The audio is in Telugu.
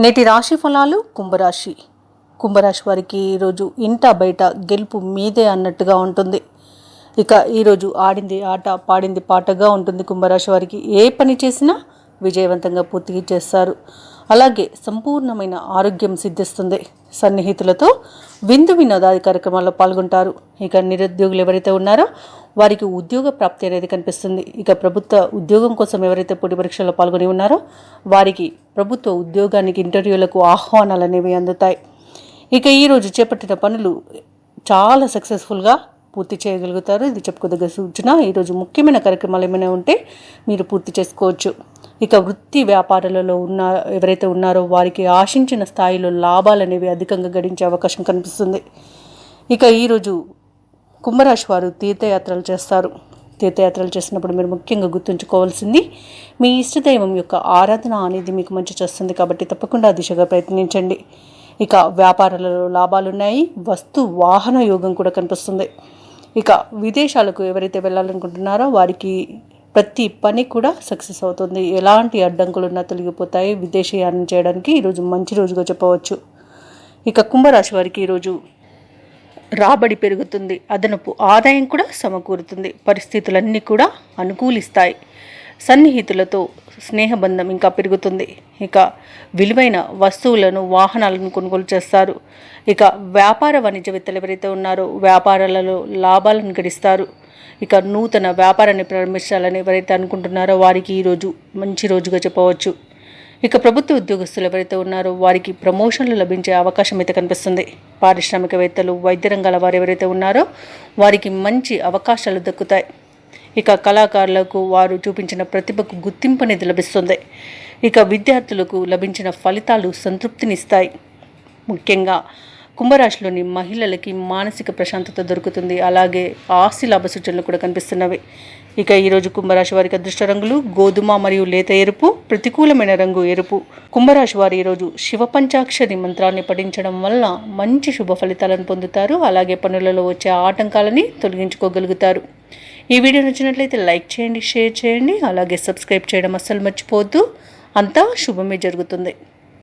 నేటి రాశి ఫలాలు. కుంభరాశి వారికి ఈరోజు ఇంట బయట గెలుపు మీదే అన్నట్టుగా ఉంటుంది. ఇక ఈరోజు ఆడింది ఆట పాడింది పాటగా ఉంటుంది. కుంభరాశి వారికి ఏ పని చేసినా విజయవంతంగా పూర్తి చేస్తారు. అలాగే సంపూర్ణమైన ఆరోగ్యం సిద్ధిస్తుంది. సన్నిహితులతో విందు వినోదాది కార్యక్రమాల్లో పాల్గొంటారు. ఇక నిరుద్యోగులు ఎవరైతే ఉన్నారో వారికి ఉద్యోగ ప్రాప్తి అనేది కనిపిస్తుంది. ఇక ప్రభుత్వ ఉద్యోగం కోసం ఎవరైతే పోటీ పరీక్షల్లో పాల్గొని ఉన్నారో వారికి ప్రభుత్వ ఉద్యోగానికి ఇంటర్వ్యూలకు ఆహ్వానాలు అనేవి అందుతాయి. ఇక ఈరోజు చేపట్టిన పనులు చాలా సక్సెస్ఫుల్గా పూర్తి చేయగలుగుతారు. ఇది చెప్పుకోదగ్గ సూచన. ఈరోజు ముఖ్యమైన కార్యక్రమాలు ఏమైనా ఉంటే మీరు పూర్తి చేసుకోవచ్చు. ఇక వృత్తి వ్యాపారాలలో ఎవరైతే ఉన్నారో వారికి ఆశించిన స్థాయిలో లాభాలు అనేవి అధికంగా గడించే అవకాశం కనిపిస్తుంది. ఇక ఈరోజు కుంభరాశి వారు తీర్థయాత్రలు చేస్తారు. తీర్థయాత్రలు చేసినప్పుడు మీరు ముఖ్యంగా గుర్తుంచుకోవాల్సింది మీ ఇష్టదైవం యొక్క ఆరాధన అనేది మీకు మంచి చేస్తుంది. కాబట్టి తప్పకుండా ఆ దిశగా ప్రయత్నించండి. ఇక వ్యాపారాలలో లాభాలు ఉన్నాయి. వస్తు వాహన యోగం కూడా కనిపిస్తుంది. ఇక విదేశాలకు ఎవరైతే వెళ్ళాలనుకుంటున్నారో వారికి ప్రతి పని కూడా సక్సెస్ అవుతుంది. ఎలాంటి అడ్డంకులున్నా తొలగిపోతాయి. విదేశీయానం చేయడానికి ఈరోజు మంచి రోజుగా చెప్పవచ్చు. ఇక కుంభరాశి వారికి ఈరోజు రాబడి పెరుగుతుంది. అదనపు ఆదాయం కూడా సమకూరుతుంది. పరిస్థితులన్నీ కూడా అనుకూలిస్తాయి. సన్నిహితులతో స్నేహబంధం ఇంకా పెరుగుతుంది. ఇక విలువైన వస్తువులను వాహనాలను కొనుగోలు చేస్తారు. ఇక వ్యాపార వాణిజ్యవేత్తలు ఎవరైతే ఉన్నారో వ్యాపారాలలో లాభాలను గడిస్తారు. ఇక నూతన వ్యాపారాన్ని ప్రారంభించాలని ఎవరైతే అనుకుంటున్నారో వారికి ఈరోజు మంచి రోజుగా చెప్పవచ్చు. ఇక ప్రభుత్వ ఉద్యోగస్తులు ఎవరైతే ఉన్నారో వారికి ప్రమోషన్లు లభించే అవకాశం అయితే కనిపిస్తుంది. పారిశ్రామికవేత్తలు, వైద్య రంగాల వారు ఎవరైతే ఉన్నారో వారికి మంచి అవకాశాలు దక్కుతాయి. ఇక కళాకారులకు వారు చూపించిన ప్రతిభకు గుర్తింపు అనేది లభిస్తుంది. ఇక విద్యార్థులకు లభించిన ఫలితాలు సంతృప్తినిస్తాయి. ముఖ్యంగా కుంభరాశిలోని మహిళలకి మానసిక ప్రశాంతత దొరుకుతుంది. అలాగే ఆస్తి లాభ సూచనలు కూడా కనిపిస్తున్నవి. ఇక ఈరోజు కుంభరాశి వారికి అదృష్ట రంగులు గోధుమ మరియు లేత ఎరుపు. ప్రతికూలమైన రంగు ఎరుపు. కుంభరాశి వారు ఈరోజు శివ పంచాక్షరి మంత్రాన్ని పఠించడం వల్ల మంచి శుభ ఫలితాలను పొందుతారు. అలాగే పనులలో వచ్చే ఆటంకాలని తొలగించుకోగలుగుతారు. ఈ వీడియో నచ్చినట్లయితే లైక్ చేయండి, షేర్ చేయండి, అలాగే సబ్స్క్రైబ్ చేయడం అస్సలు మర్చిపోవద్దు. అంతా శుభమే జరుగుతుంది.